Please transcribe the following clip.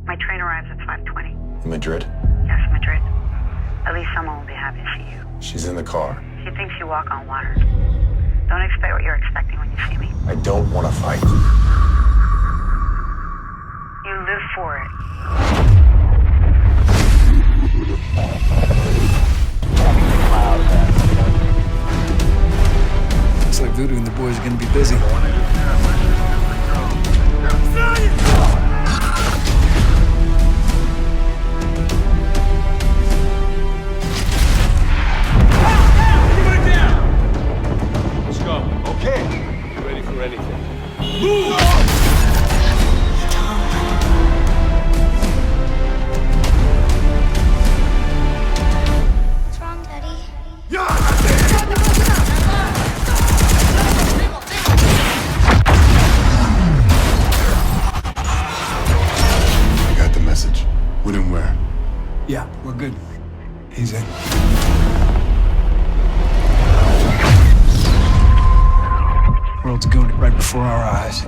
My train arrives at 5:20. Madrid? Yes, Madrid. At least someone will be happy to see you. She's in the car. She thinks you walk on water. Don't expect what you're expecting when you see me. I don't want to fight. You live for it. Looks like Voodoo and the boys are gonna be busy. What's wrong, Daddy? I got the message. When and where? Yeah, we're good. He's in. World's going right before our eyes.